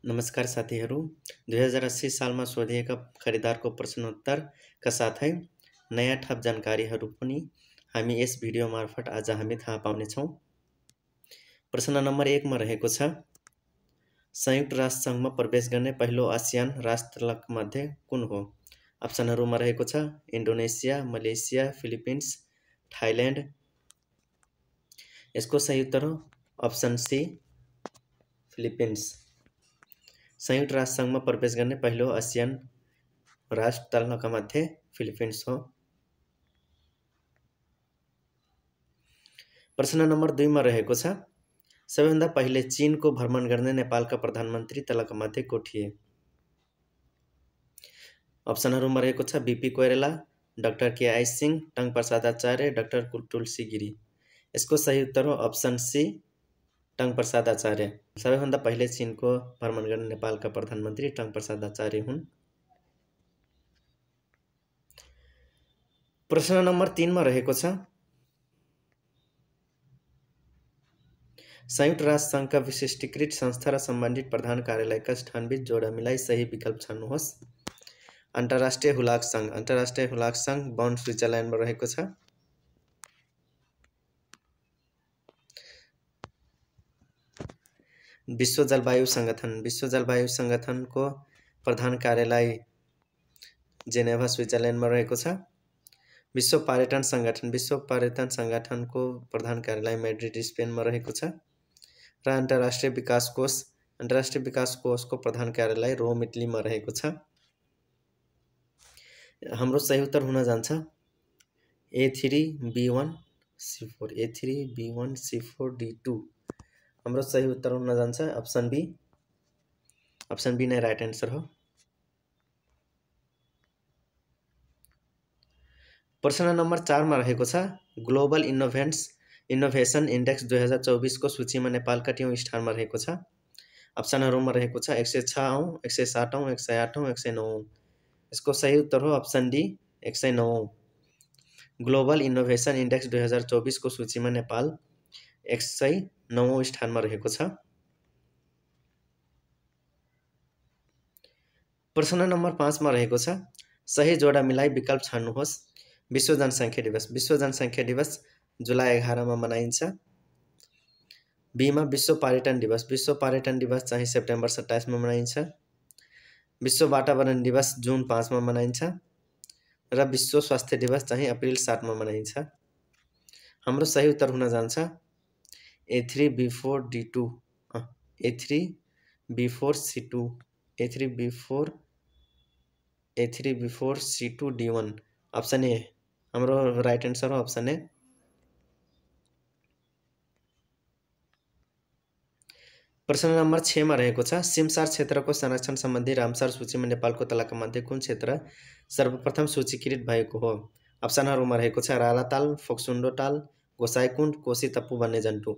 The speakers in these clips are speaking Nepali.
नमस्कार साथीहरू 2080 सालमा सोधिएका खरिदारको प्रश्नोत्तरका साथै नयाँ थप जानकारीहरू पनि हामी यस भिडियो मार्फत आज हामी थाहा पाउनेछौँ। प्रश्न नम्बर 1 मा रहेको छ, संयुक्त राष्ट्र सङ्घमा प्रवेश गर्ने पहिलो आसियान राष्ट्रमध्ये कुन हो? अप्सनहरूमा रहेको छ इन्डोनेसिया, मलेसिया, फिलिपिन्स, थाइल्यान्ड। यसको सही उत्तर हो अप्सन सी फिलिपिन्स। संयुक्त राष्ट्र सङ्घमा प्रवेश गर्ने पहिलो आसियान राष्ट्रका मध्ये फिलिपिन्स हो। प्रश्न नम्बर 2 मा रहेको छ, सबैभन्दा पहिले चीनको भ्रमण गर्ने नेपालका प्रधानमन्त्री तलका मध्ये को थिए? अप्सनहरूमा रहेको छ बीपी कोइराला, डाक्टर केआई सिंह, टंक प्रसाद आचार्य, डाक्टर तुलसी गिरी। यसको सही उत्तर हो अप्सन सी टंक प्रसाद आचार्य। सबैभन्दा पहिले चीनको भ्रमण गर्ने नेपालका प्रधानमन्त्री टंक प्रसाद आचार्य हुन्। प्रश्न नम्बर 3 मा रहेको छ, संयुक्त राष्ट्र सङ्घका विशिष्टीकृत संस्था र सम्बन्धित प्रधान कार्यालयका स्थानबीच जोडा मिलाई सही विकल्प छान्नुहोस्। अन्तर्राष्ट्रिय हुलाक सङ्घ। अन्तर्राष्ट्रिय हुलाक सङ्घ बर्न स्विजरल्यान्डमा रहेको छ। विश्व जलवायु सङ्गठन। विश्व जलवायु सङ्गठनको प्रधान कार्यालय जेनेभा स्विजरल्यान्डमा रहेको छ। विश्व पर्यटन सङ्गठन। विश्व पर्यटन सङ्गठनको प्रधान कार्यालय मैड्रिड स्पेनमा रहेको छ। र अन्तर्राष्ट्रिय विकास कोष। अन्तर्राष्ट्रिय विकास कोषको प्रधान कार्यालय रोम इटलीमा रहेको छ। हाम्रो सही उत्तर हुन जान्छ A3B1C4 A3B1C4D2। हाम्रो सही उत्तर हुन जान्छ अप्सन बी। अप्सन बी नै राइट एन्सर हो। प्रश्न नम्बर 4 मा रहेको छ, ग्लोबल इनोभेसन इन्डेक्स 2024 को सूचीमा नेपाल कतिऔं स्थानमा रहेको छ? अप्सनहरूमा रहेको छ 106औं, 107औं, 108औं, 109औं। यसको सही उत्तर हो अप्सन डी 109औं। ग्लोबल इनोभेसन इन्डेक्स 2024 को सूचीमा नेपाल 109औं स्थानमा रहेको छ। प्रश्न नम्बर 5 मा रहेको छ, सही जोडा मिलाई विकल्प छान्नुहोस्। विश्व जनसङ्ख्या दिवस। विश्व जनसङ्ख्या दिवस जुलाई 11 मा मनाइन्छ। बीमा विश्व पर्यटन दिवस। विश्व पर्यटन दिवस चाहिँ सेप्टेम्बर 27 मा मनाइन्छ। विश्व वातावरण दिवस जुन 5 मा मनाइन्छ। र विश्व स्वास्थ्य दिवस चाहिँ अप्रिल 7 मा मनाइन्छ। हाम्रो सही उत्तर हुन जान्छ A3B4D2 A3B4C2 A3B4C2D1। Option A हाम्रो राइट एन्सर हो अप्सन ए। प्रश्न नम्बर 6 मा रहेको छ, सिमसार क्षेत्रको संरक्षण सम्बन्धी रामसर सूचीमा नेपालको तलका मध्ये कुन क्षेत्र सर्वप्रथम सूचीकृत भएको हो? अप्सनहरूमा रहेको छ रालाताल, फोक्सुन्डो ताल, गोसाइकुण्ड, कोशी टप्पु वन्यजन्तु।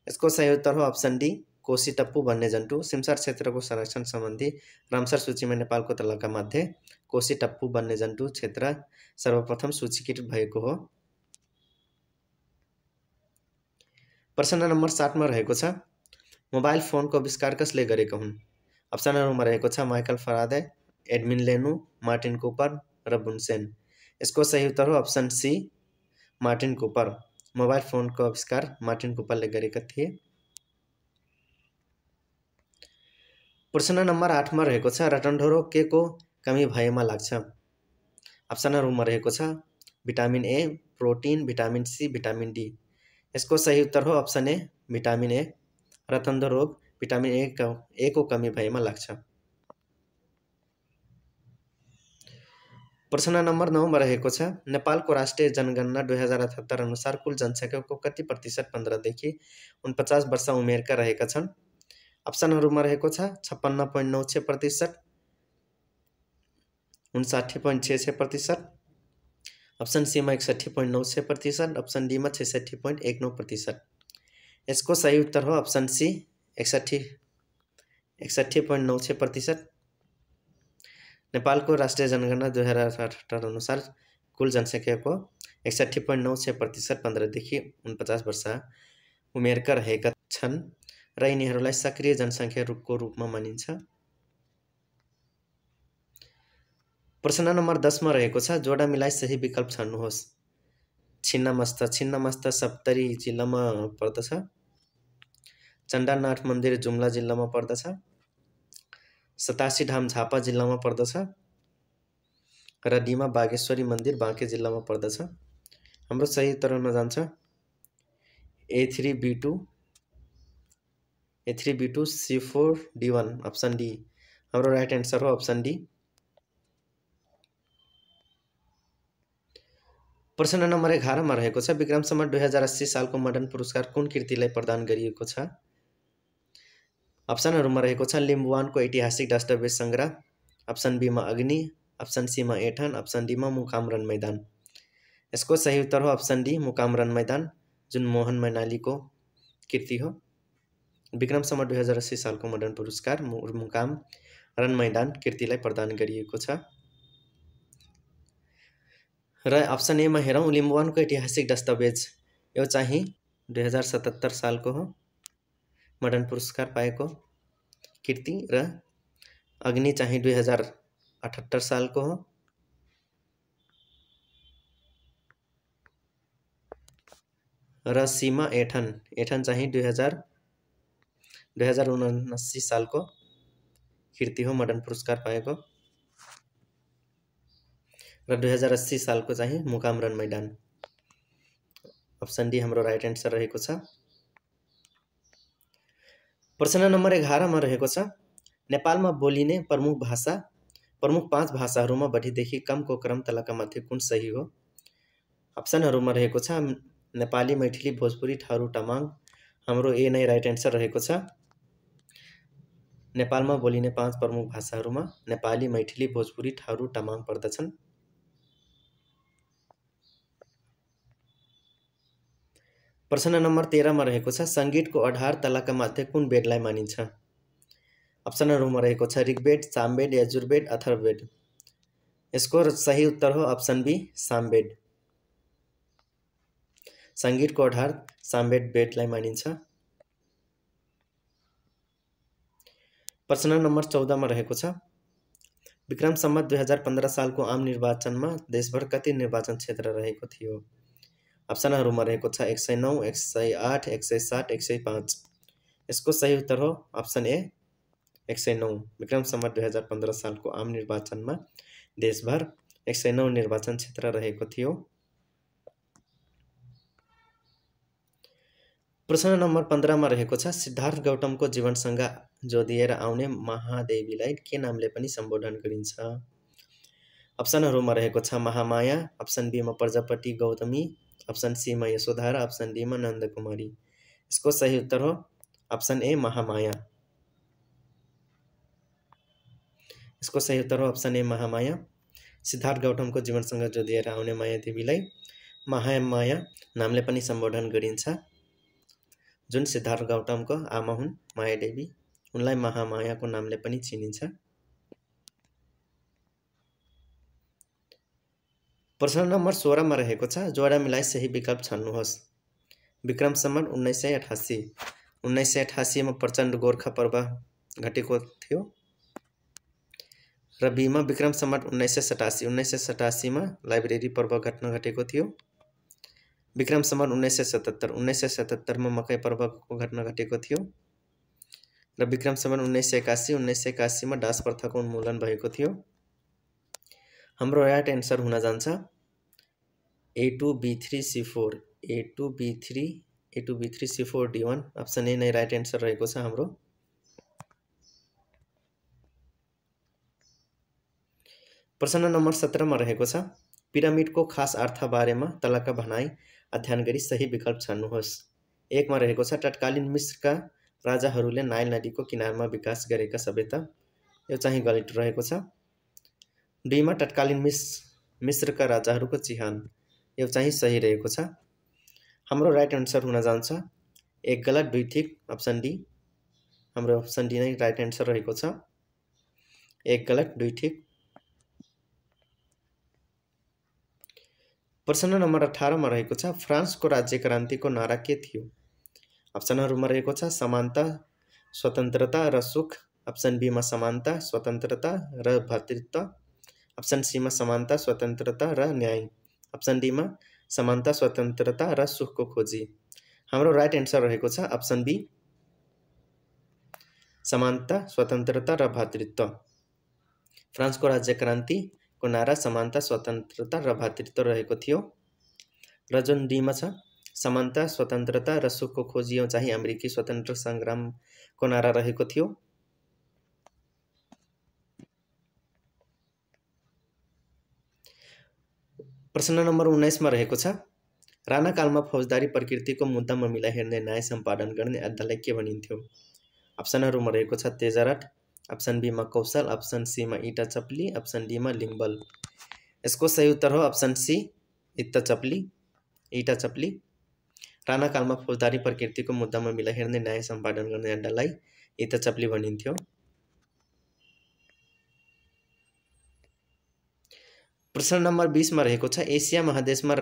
यसको सही उत्तर हो अप्सन डी कोशी टप्पु वन्यजन्तु। सिमसार क्षेत्रको संरक्षण सम्बन्धी रामसर सूचीमा नेपालको तलका मध्ये कोशी टप्पु वन्यजन्तु क्षेत्र सर्वप्रथम सूचीकृत भएको हो। प्रश्न नम्बर 7 मा रहेको छ, मोबाइल फोनको आविष्कार कसले गरेका हुन्? अप्सनहरूमा रहेको छ माइकल फराडे, एडमिन लेनु, मार्टिन कुपर र बुन्सेन। यसको सही उत्तर हो option C Martin Cooper. Mobile फोनको आविष्कार मार्टिन कुपरले गरेका थिए। प्रश्न नम्बर 8 मा रहेको छ, रटनढोरो के को कमी भएमा लाग्छ? अप्सनहरूमा रहेको छ vitamin A, protein, vitamin C, vitamin D. यसको सही उत्तर हो अप्सन ए भिटामिन ए। रतन्धो रोग भिटामिन ए को कमी भएमा लाग्छ। प्रश्न नम्बर 9 मा रहेको छ, नेपालको राष्ट्रिय जनगणना 2078 अनुसार कुल जनसङ्ख्याको कति प्रतिशत 15 देखि 49 वर्ष उमेरका रहेका छन्? अप्सनहरूमा रहेको छ 56.96%, 59.66%, अप्सन सीमा 61.96%, अप्सन डीमा 66.19%। यसको सही उत्तर हो अप्सन सी 61.96%। नेपालको राष्ट्रिय जनगणना 2078 अनुसार कुल जनसङ्ख्याको 61.96% 15 देखि 49 वर्ष उमेरका रहेका छन् र यिनीहरूलाई सक्रिय जनसङ्ख्याको रूपमा मानिन्छ। प्रश्न नम्बर 10 मा रहेको छ जोडा मिलाइ सही विकल्प छान्नुहोस्। छिन्नमस्ता सप्तरी जिल्लामा पर्दछ। चण्डानाथ मन्दिर जुम्ला जिल्लामा पर्दछ। 87 धाम झापा जिल्लामा पर्दछ र डीमा बागेश्वरी मन्दिर बाँके जिल्लामा पर्दछ। हाम्रो सही उत्तर हुन जान्छ A3B2 C4 D1 option D. हाम्रो राइट एन्सर हो अप्सन डी। प्रश्न नम्बर 11 मा रहेको छ विक्रम सम्वत 2080 सालको मदन पुरस्कार कुन कृतिलाई प्रदान गरिएको छ। अप्सनहरुमा रहेको छ लिम्बुवानको ऐतिहासिक दस्तावेज संग्रह, अप्सन बी मा अग्नि, अप्सन सी मा एठन, अप्सन डी मा मुकाम रन मैदान। यसको सही उत्तर हो अप्सन डी मुकाम रन मैदान, जुन मोहन मैनालीको कृति हो। विक्रम सम्वत 2080 सालको मदन पुरस्कार मुकाम रन मैदान कृतिलाई प्रदान गरिएको छ। र अप्सन ए मा हेरौँ लिम्बुवानको ऐतिहासिक दस्तावेज यो चाहिँ 2077 सालको हो मदन पुरस्कार पाएको कृति, र अग्नि चाहिँ 2078 सालको हो। र सीमा एठन चाहिँ 2079 सालको कृति हो मदन पुरस्कार पाएको, र 2080 सालको चाहिँ मुकाम रन मैदान। अप्सन डी हाम्रो राइट एन्सर रहेको छ। प्रश्न नम्बर 11 मा रहेको छ नेपालमा बोलिने प्रमुख 5 भाषाहरूमा बढीदेखि कमको क्रम तलका मध्ये कुन सही हो। अप्सनहरुमा रहेको छ नेपाली, मैथिली, भोजपुरी, थारू, तामाङ। हाम्रो ए नै राइट एन्सर रहेको छ। नेपालमा बोलिने 5 प्रमुख भाषाहरूमा नेपाली, मैथिली, भोजपुरी, थारू, तामाङ पर्दछन्। प्रश्न नम्बर 13 मा रहेको छ संगीतको आधार तलका मध्ये कुन वेदलाई मानिन्छ। अप्सनहरुमा रहेको छ ऋग्वेद, सामवेद, यजुर्वेद, अथर्ववेद। यसको सही उत्तर हो अप्सन बी सामवेद। संगीतको आधार सामवेद वेदलाई मानिन्छ। प्रश्न नम्बर 14 मा रहेको छ विक्रम सम्वत 2015 सालको आम निर्वाचनमा देशभर कति निर्वाचन क्षेत्र रहेको थियो। अप्सनहरुमा रहेको छ 109, 108, 107, 105। यसको सही उत्तर हो अप्सन ए 109। विक्रम सम्वत 2015 सालको आम निर्वाचनमा देशभर 109 निर्वाचन क्षेत्र रहेको थियो। प्रश्न नम्बर 15 मा रहेको छ सिद्धार्थ गौतमको जीवनसँग जोडिएर आउने महादेवीलाई के नामले पनि सम्बोधन गरिन्छ। अप्सनहरुमा रहेको छ महामाया, अप्सन बी मा प्रजापति गौतमी, अप्सन सी मा यशोधरा, अप्सन डी मा नन्दकुमारी। यसको सही उत्तर हो अप्सन ए महामाया। यसको सही उत्तर हो अप्सन ए महामाया। सिद्धार्थ गौतमको जीवनसँग जोडिएर आउने मायादेवीलाई महामाया नामले पनि सम्बोधन गरिन्छ, जुन सिद्धार्थ गौतमको आमा हुन् मायादेवी, उनलाई महामायाको नामले पनि चिनिन्छ। प्रश्न नम्बर 16 मा रहेको छ जोडा मिलाइ सही विकल्प छान्नुहोस्। विक्रम सम्वत 1988 मा प्रचण्ड गोर्खा पर्व घटेको थियो। र बी मा विक्रम सम्वत 1987 मा लाइब्रेरी पर्व घटेको थियो। विक्रम सम्वत 1977 मा मकै पर्वको घटना घटेको थियो। र विक्रम सम्वत 1981 मा दास प्रथाको उन्मूलन भएको थियो। हाम्रो राइट एन्सर हुन जान्छ A2B3 C4 D1। Option A नै राइट एन्सर रहेको छ हाम्रो। प्रश्न नम्बर 17 मा रहेको छ पिरामिडको खास अर्थ बारेमा तलका भनाइ अध्ययन गरी सही विकल्प छान्नुहोस्। 1 मा रहेको छ तत्कालीन मिस्रका राजाहरूले नाइल नदीको किनारमा विकास गरेका सभ्यता। यो चाहिँ गलत रहेको छ। 2 मा तत्कालीन मिस्रका राजाहरूको चिहान। यो चाहिँ सही रहेको छ। हाम्रो राइट एन्सर हुन जान्छ 1 गलत 2 ठीक, अप्सन डी। हाम्रो अप्सन डी नै राइट एन्सर रहेको छ। 1 गलत 2 ठीक। प्रश्न नम्बर 18 मा रहेको छ फ्रान्सको राज्य क्रान्तिको नारा के थियो। अप्सनहरुमा रहेको छ समानता, स्वतन्त्रता र सुख, अप्सन बी मा समानता, स्वतन्त्रता र भातृत्व, अप्सन सी मा समानता, स्वतन्त्रता र न्याय, अप्सन डी मा समानता, स्वतन्त्रता र सुखको खोजी। हाम्रो राइट एन्सर रहेको छ अप्सन बी, समानता, स्वतन्त्रता र भातृत्व। फ्रान्सको राज्य क्रान्तिको नारा समानता, स्वतन्त्रता र भातृत्व रहेको थियो। र जुन डीमा छ समानता, स्वतन्त्रता र सुखको खोजी, यो चाहिँ अमेरिकी स्वतन्त्र सङ्ग्रामको नारा रहेको थियो। प्रश्न नम्बर 19 मा रहेको छ राणाकालमा फौजदारी प्रकृतिको मुद्दामा मिला हेर्ने न्याय सम्पादन गर्ने अदालतलाई के भनिन्थ्यो? अप्सनहरुमा रहेको छ तेजारथ, अप्सन बी मा कौशल, अप्सन सी मा इटा चप्ली, अप्सन डी मा लिङ्बल। यसको सही उत्तर हो अप्सन सी, इटा चप्ली। राणाकालमा फौजदारी प्रकृतिको मुद्दामा मिला हेर्ने न्याय सम्पादन गर्ने अड्डालाई इटा चप्ली भनिन्थ्यो। प्रश्न नम्बर 20 मा रहेको छ एसिया महादेशमा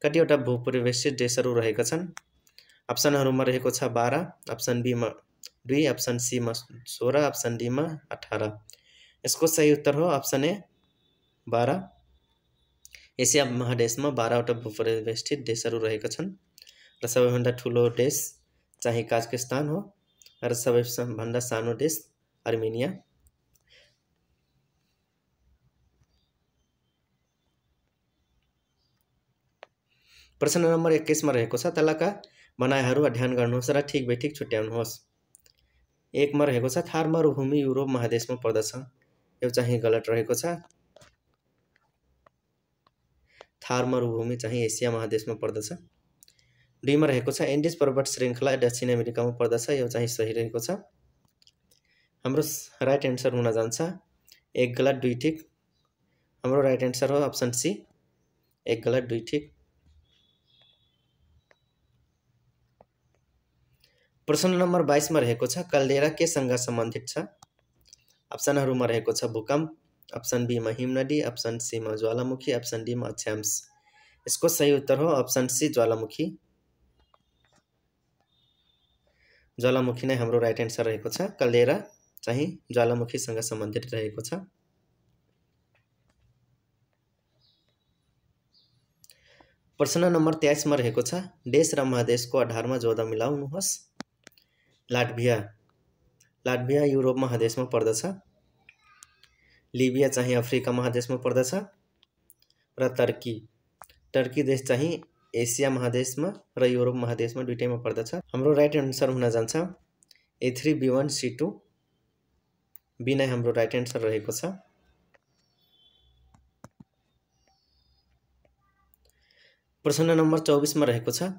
कतिवटा भूपरिवेष्टित देशहरू रहेका छन्? अप्सनहरुमा रहेको छ 12, अप्सन बी मा 2, अप्सन सी मा 16, अप्सन डी मा 18। यसको सही उत्तर हो अप्सन ए 12। एसिया महादेशमा 12 वटा भूपरिवेष्टित देशहरू रहेका छन् र सबैभन्दा ठुलो देश चाहिँ काजाखस्तान हो र सबैभन्दा सानो देश अर्मेनिया। प्रश्न नम्बर 21 मा रहेको छ तलका बनाइहरू अध्ययन गर्नुहोस् र ठिक बेठिक छुट्याउनुहोस्। 1 मा रहेको छ थार मरुभूमि युरोप महादेशमा पर्दछ, यो चाहिँ गलत रहेको छ। थार मरुभूमि चाहिँ एसिया महादेशमा पर्दछ। 2 मा रहेको छ एन्डिज पर्वत श्रृङ्खला दक्षिण अमेरिकामा पर्दछ, यो चाहिँ सही रहेको छ। हाम्रो राइट एन्सर हुन जान्छ 1 गलत 2 ठिक। हाम्रो राइट एन्सर हो अप्सन सी, 1 गलत 2 ठिक। प्रश्न नम्बर 22 मा रहेको छ कल्डेरा केसँग सम्बन्धित छ? अप्सनहरुमा रहेको छ भूकम्प, अप्सन बी मा हिमनदी, अप्सन सी मा ज्वालामुखी, अप्सन डी मा अक्षांश। यसको सही उत्तर हो अप्सन सी, ज्वालामुखी। ज्वालामुखी नै हाम्रो राइट एन्सर रहेको छ। कल्डेरा चाहिँ ज्वालामुखीसँग सम्बन्धित रहेको छ। प्रश्न नम्बर 23 मा रहेको छ देश र महादेशको आधारमा जोड्दा मिलाउनुहोस्। लाटभिया युरोप महादेशमा पर्दछ। लिबिया चाहिँ अफ्रिका महादेशमा पर्दछ र टर्की देश चाहिँ एसिया महादेशमा र युरोप महादेशमा दुईटैमा पर्दछ। हाम्रो राइट एन्सर हुन जान्छ A3 B1 C2, बी नै हाम्रो राइट एन्सर रहेको छ। प्रश्न नम्बर 24 मा रहेको छ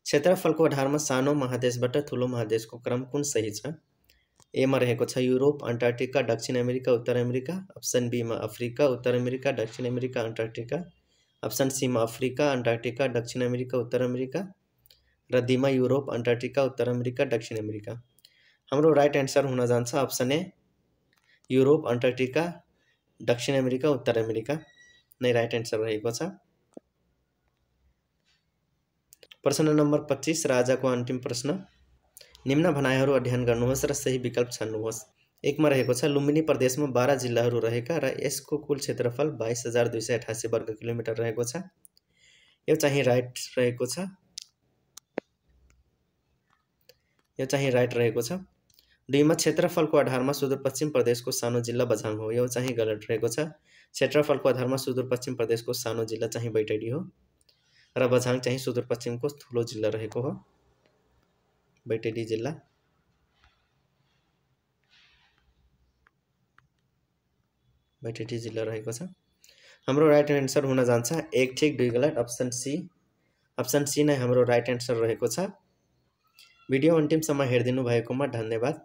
क्षेत्रफलको आधारमा सानो महादेशबाट ठुलो महादेशको क्रम कुन सही छ? ए मा रहेको छ युरोप, अन्टार्कटिका, दक्षिण अमेरिका, उत्तर अमेरिका, अप्सन बी मा अफ्रिका, उत्तर अमेरिका, दक्षिण अमेरिका, अन्टार्कटिका, अप्सन सी मा अफ्रिका, अन्टार्कटिका, दक्षिण अमेरिका, उत्तर अमेरिका र डी मा युरोप, अन्टार्कटिका, उत्तर अमेरिका, दक्षिण अमेरिका। हाम्रो राइट एन्सर हुन जान्छ अप्सन ए, युरोप, अन्टार्कटिका, दक्षिण अमेरिका, उत्तर अमेरिका नै राइट एन्सर रहेको छ। प्रश्न नम्बर 25 र आजको अन्तिम प्रश्न, निम्न भनाइहरू अध्ययन गर्नुहोस् र सही विकल्प छान्नुहोस्। 1 मा रहेको छ लुम्बिनी प्रदेशमा 12 जिल्लाहरू रहेका र यसको कुल क्षेत्रफल 22,288 वर्ग किलोमिटर रहेको छ, यो चाहिँ राइट रहेको छ। यो चाहिँ राइट रहेको छ। 2 मा क्षेत्रफलको आधारमा सुदूरपश्चिम प्रदेशको सानो जिल्ला बझाङ हो, यो चाहिँ गलत रहेको छ। क्षेत्रफलको आधारमा सुदूरपश्चिम प्रदेशको सानो जिल्ला चाहिँ बैतडी हो र बझाङ चाहिँ सुदूरपश्चिमको ठुलो जिल्ला रहेको हो, बैतडी जिल्ला। बैतडी जिल्ला रहेको छ। हाम्रो राइट एन्सर हुन जान्छ 1 ठिक 2 गलत, अप्सन सी। अप्सन सी नै हाम्रो राइट एन्सर रहेको छ। भिडियो अन्तिमसम्म हेरिदिनु भएकोमा धन्यवाद।